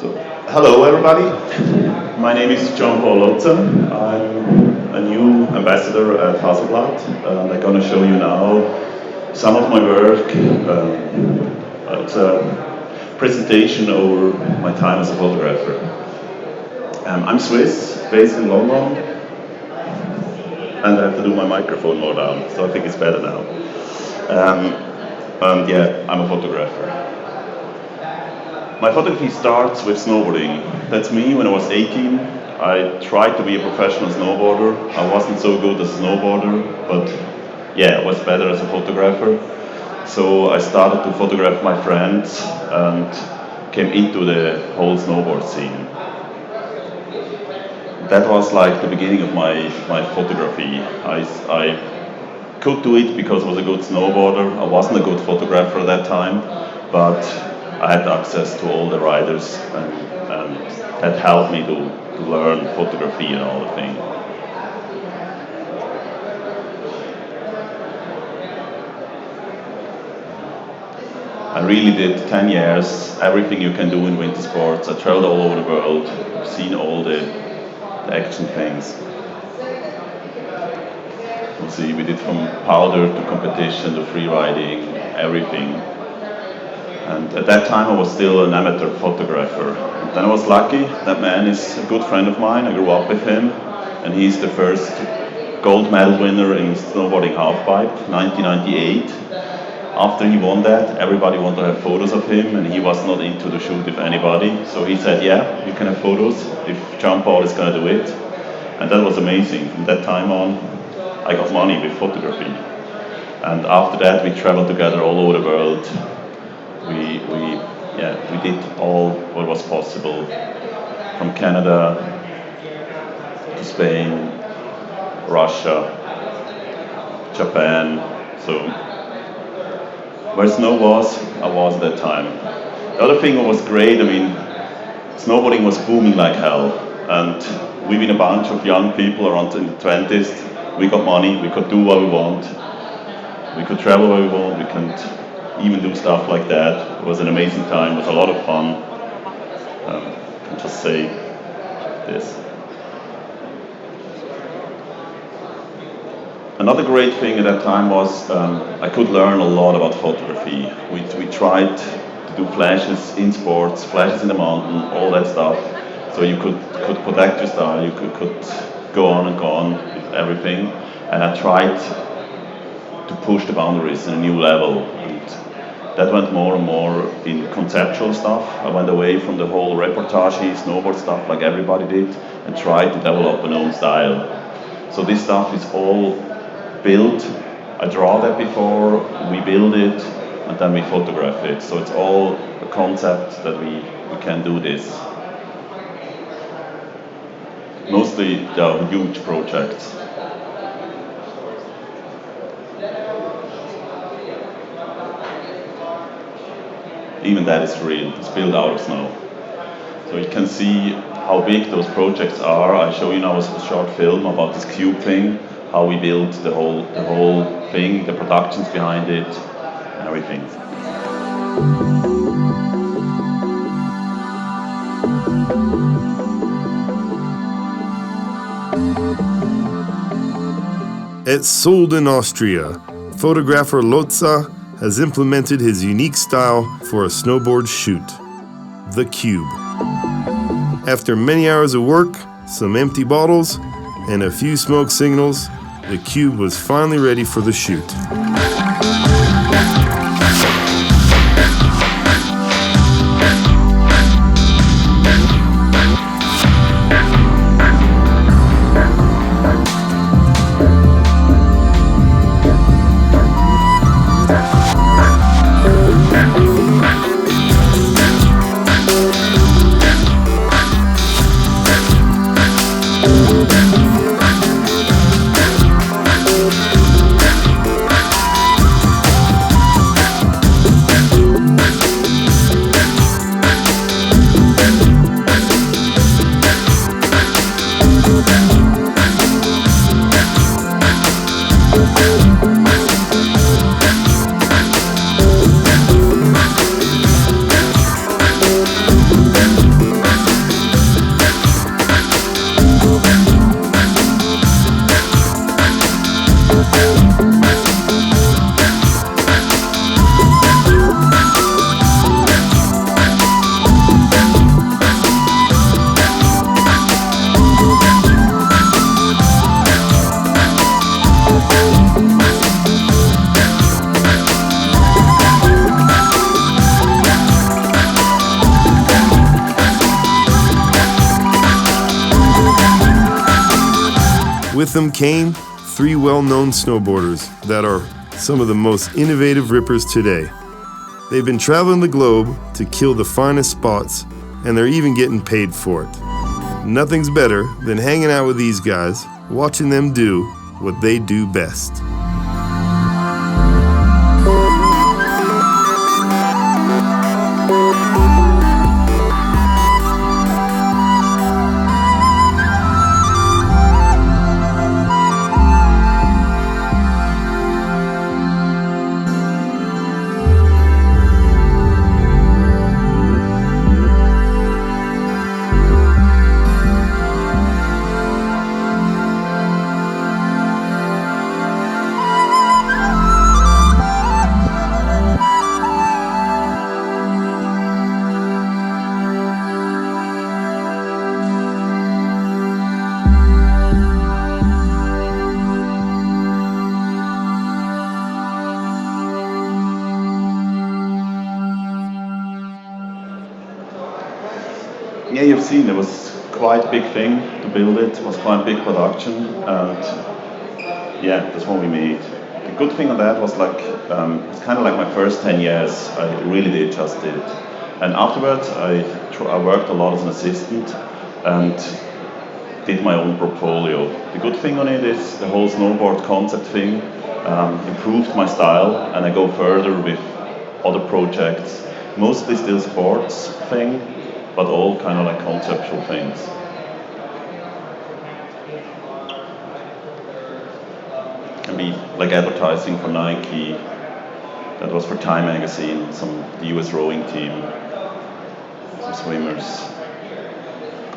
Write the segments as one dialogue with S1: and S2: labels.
S1: So, hello everybody. My name is Gian Paul Lozza. I'm a new ambassador at Hasselblad, and I'm going to show you now some of my work. It's a presentation over my time as a photographer. I'm Swiss, based in London, and I have to do my microphone more down, so I think it's better now. And yeah, I'm a photographer. My photography starts with snowboarding. That's me when I was 18. I tried to be a professional snowboarder. I wasn't so good as a snowboarder, but yeah, I was better as a photographer. So I started to photograph my friends and came into the whole snowboard scene. That was like the beginning of my photography. I could do it because I was a good snowboarder. I wasn't a good photographer at that time, but I had access to all the riders, and that helped me to learn photography and all the things. I really did 10 years, everything you can do in winter sports. I traveled all over the world, I've seen all the action things. You see, we did from powder to competition to free riding, everything. And at that time I was still an amateur photographer. And then I was lucky, that man is a good friend of mine, I grew up with him, and he's the first gold medal winner in snowboarding halfpipe, 1998. After he won that, everybody wanted to have photos of him, and he was not into the shoot with anybody. So he said, yeah, you can have photos if Gian Paul is going to do it. And that was amazing. From that time on, I got money with photography. And after that, we traveled together all over the world. We did all what was possible, from Canada to Spain, Russia, Japan. So where snow was, I was at that time. The other thing that was great, I mean, snowboarding was booming like hell, and we've been a bunch of young people around in the 20s. We got money, we could do what we want, we could travel where we want, we can even do stuff like that. It was an amazing time, it was a lot of fun. I can just say this. Another great thing at that time was I could learn a lot about photography. We tried to do flashes in sports, flashes in the mountain, all that stuff. So you could protect your style, you could go on with everything. And I tried to push the boundaries in a new level. That went more and more in conceptual stuff. I went away from the whole reportage snowboard stuff like everybody did and tried to develop an own style. So this stuff is all built. I draw that before, we build it, and then we photograph it. So it's all a concept that we can do this. Mostly they are huge projects. Even that is real, it's built out of snow. So you can see how big those projects are. I show you now a short film about this cube thing, how we built the whole thing, the productions behind it, and everything.
S2: At Solden, Austria, photographer Lozza has implemented his unique style for a snowboard shoot, the cube. After many hours of work, some empty bottles, and a few smoke signals, the cube was finally ready for the shoot. With them came 3 well-known snowboarders that are some of the most innovative rippers today. They've been traveling the globe to kill the finest spots, and they're even getting paid for it. Nothing's better than hanging out with these guys, watching them do what they do best.
S1: Yeah, you've seen it was quite a big thing to build it. It was quite a big production, and yeah, that's what we made. The good thing of that was like it's kind of like my first 10 years. I really did just did it, and afterwards I worked a lot as an assistant and did my own portfolio. The good thing on it is the whole snowboard concept thing improved my style, and I go further with other projects, mostly still sports thing, but all kind of like conceptual things. Can be like advertising for Nike, that was for Time magazine, the US rowing team, some swimmers.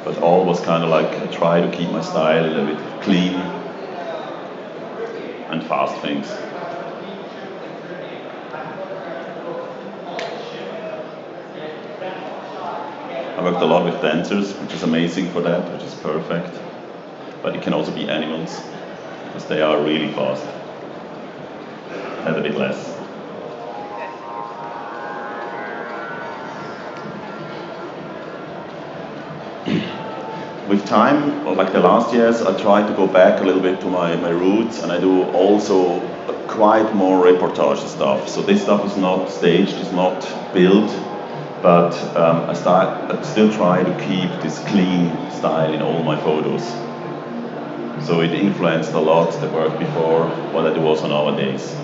S1: But all was kind of like I try to keep my style a little bit clean and fast things. I worked a lot with dancers, which is amazing for that, which is perfect. But it can also be animals, because they are really fast. And a bit less. With time, or like the last years, I try to go back a little bit to my roots, and I do also quite more reportage stuff. So this stuff is not staged, it's not built, but I still try to keep this clean style in all my photos. So it influenced a lot the work before, what I do also nowadays.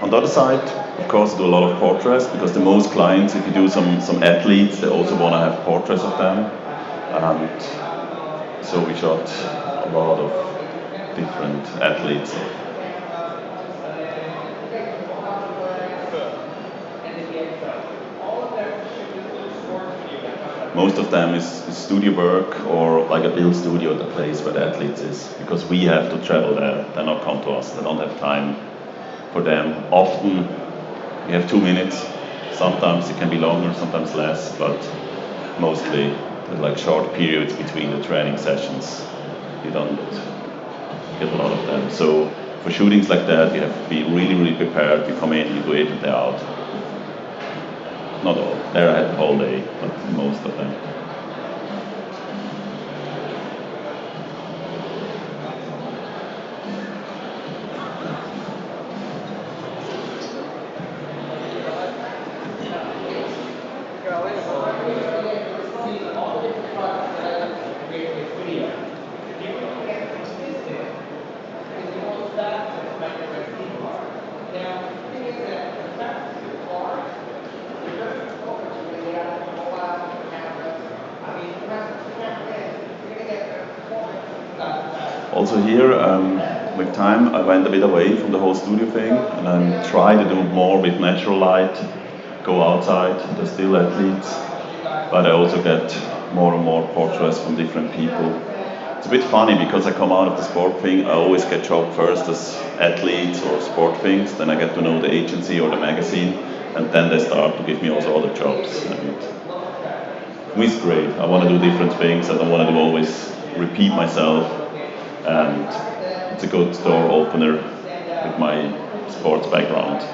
S1: On the other side, of course, I do a lot of portraits, because the most clients, if you do some athletes, they also want to have portraits of them. And so we shot a lot of different athletes. Most of them is studio work, or like a build studio at the place where the athletes is, because we have to travel there. They not come to us, they don't have time for them. Often we have 2 minutes, sometimes it can be longer, sometimes less, but mostly like short periods between the training sessions. You don't get a lot of them. So for shootings like that, you have to be really, really prepared. You come in, you do it, and they're out. Not all. There I had the whole day, but most of them. Also here, with time, I went a bit away from the whole studio thing, and I try to do more with natural light, go outside. There's still athletes, but I also get more and more portraits from different people. It's a bit funny, because I come out of the sport thing, I always get job first as athletes or sport things, then I get to know the agency or the magazine, and then they start to give me also other jobs. And it's great. I want to do different things. I don't want to do always repeat myself, and it's a good door opener with my sports background.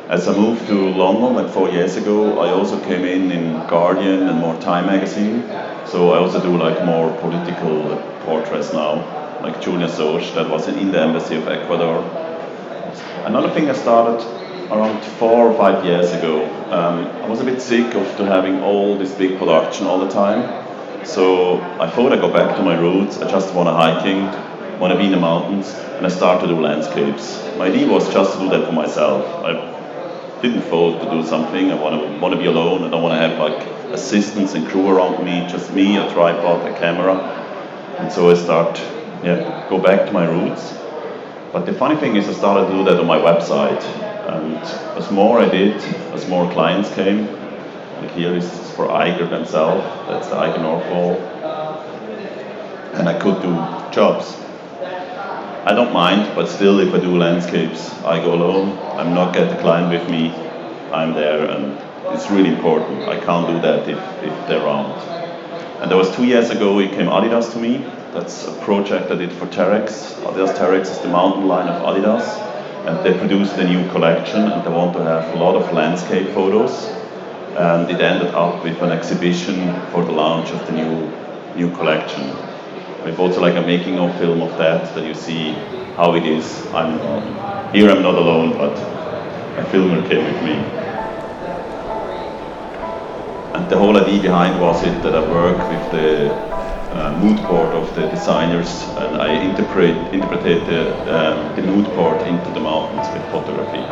S1: As I moved to London like 4 years ago, I also came in Guardian and more Time magazine. So I also do like more political portraits now, like Julia Soch, that was in the embassy of Ecuador. Another thing I started around 4 or 5 years ago. I was a bit sick of having all this big production all the time. So I thought I'd go back to my roots. I just want to hiking, want to be in the mountains, and I started to do landscapes. My idea was just to do that for myself. I didn't thought to do something. I want to be alone. I don't want to have like assistants and crew around me. Just me, a tripod, a camera. And so I go back to my roots. But the funny thing is, I started to do that on my website. And as more I did, as more clients came. Like here is for Eiger themselves. That's the Eiger Northwall. And I could do jobs. I don't mind, but still, if I do landscapes, I go alone. I'm not get the client with me. I'm there, and it's really important. I can't do that if they're around. And that was 2 years ago. It came Adidas to me. That's a project I did for Tareq. Adidas Tareq is the mountain line of Adidas, and they produced a new collection, and they want to have a lot of landscape photos. And it ended up with an exhibition for the launch of the new collection. We've also like a making of film of that you see how it is. I'm not alone, but a filmer came with me. And the whole idea behind was that I work with the mood board of the designers, and I interpreted the mood board into the mountains with photography.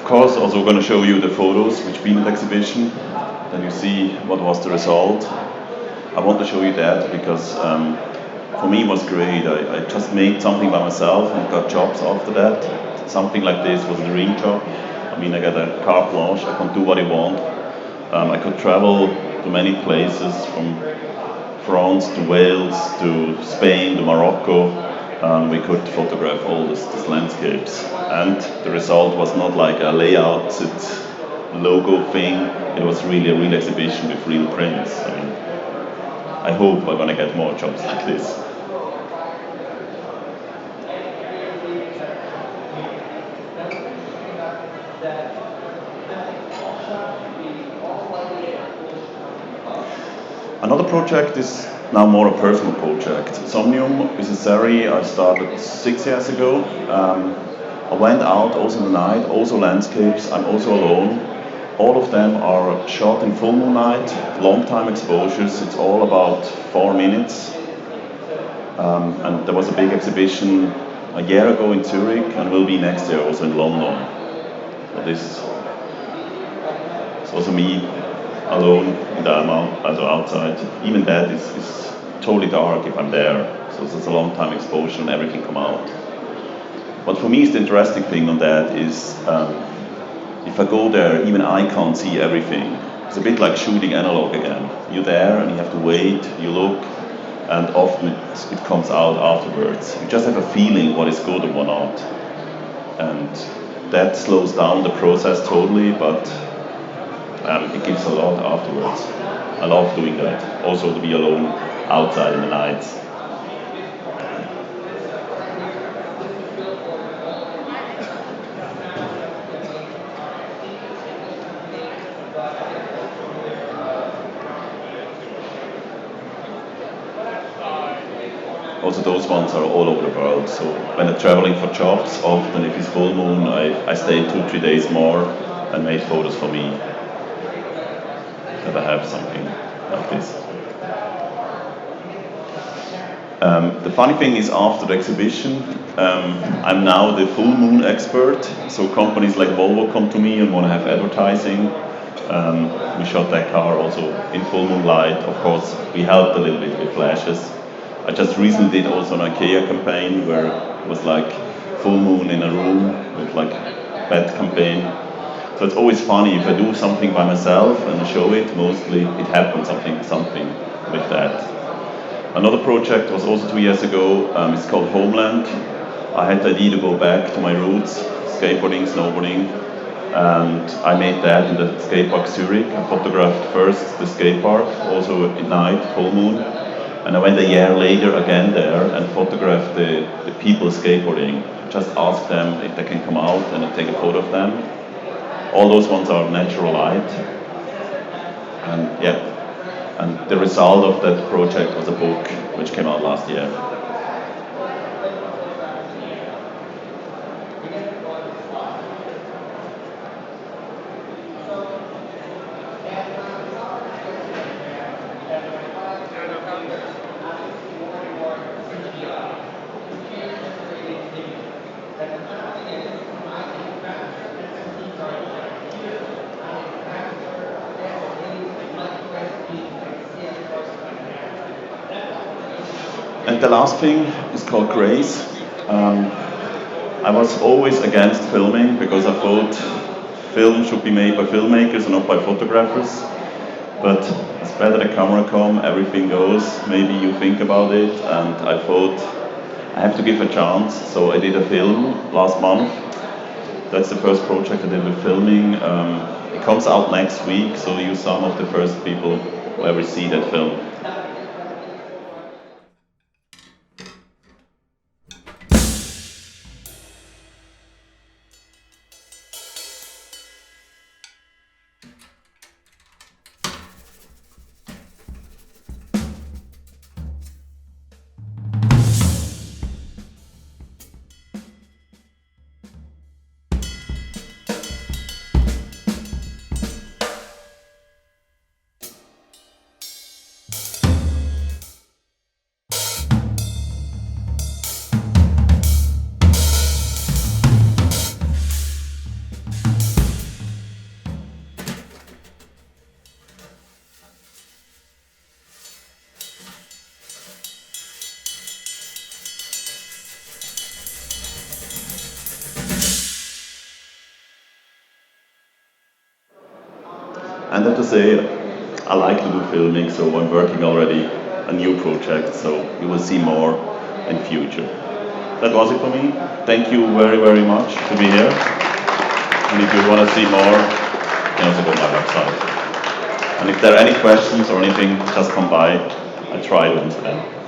S1: Of course, also going to show you the photos which been at the exhibition, then you see what was the result. I want to show you that because for me it was great. I just made something by myself and got jobs after that. Something like this was a dream job. I mean, I got a carte blanche, I can do what I want. I could travel to many places from France to Wales to Spain to Morocco. We could photograph all these landscapes, and the result was not like a layout logo thing. It was really a real exhibition with real prints. I mean, I hope I'm gonna get more jobs like this. Another project is now more a personal project. Somanium is a series I started 6 years ago. I went out also in the night, also landscapes. I'm also alone. All of them are shot in full moon night, long time exposures. It's all about 4 minutes. And there was a big exhibition a year ago in Zurich, and will be next year also in London. So this is also me alone in the outside. Even that is totally dark if I'm there. So it's a long time exposure and everything come out. But for me, the interesting thing on that is if I go there, even I can't see everything. It's a bit like shooting analog again. You're there and you have to wait, you look, and often it comes out afterwards. You just have a feeling what is good and what not. And that slows down the process totally, but it gives a lot afterwards. I love doing that. Also to be alone outside in the nights. Also those ones are all over the world. So when I'm traveling for jobs, often if it's full moon, I stay 2-3 days more and made photos for me. That I have something like this. The funny thing is, after the exhibition, I'm now the full moon expert. So companies like Volvo come to me and want to have advertising. We shot that car also in full moonlight. Of course, we helped a little bit with flashes. I just recently did also an IKEA campaign where it was like full moon in a room with like bad campaign. So it's always funny if I do something by myself and I show it, mostly it happens something with that. Another project was also 2 years ago, it's called Homeland. I had the idea to go back to my roots, skateboarding, snowboarding, and I made that in the skate park Zurich. I photographed first the skate park, also at night, full moon, and I went a year later again there and photographed the people skateboarding. Just asked them if they can come out and I take a photo of them. All those ones are natural light, and yeah, and the result of that project was a book which came out last year. And the last thing is called Grace. I was always against filming because I thought film should be made by filmmakers and not by photographers. But as better the camera come, everything goes. Maybe you think about it, and I thought I have to give a chance. So I did a film last month. That's the first project I did with filming. It comes out next week, so you're some of the first people who ever see that film. And I have to say, I like to do filming, so I'm working already a new project, so you will see more in future. That was it for me. Thank you very, very much to be here. And if you want to see more, you can also go to my website. And if there are any questions or anything, just come by. I try to answer them.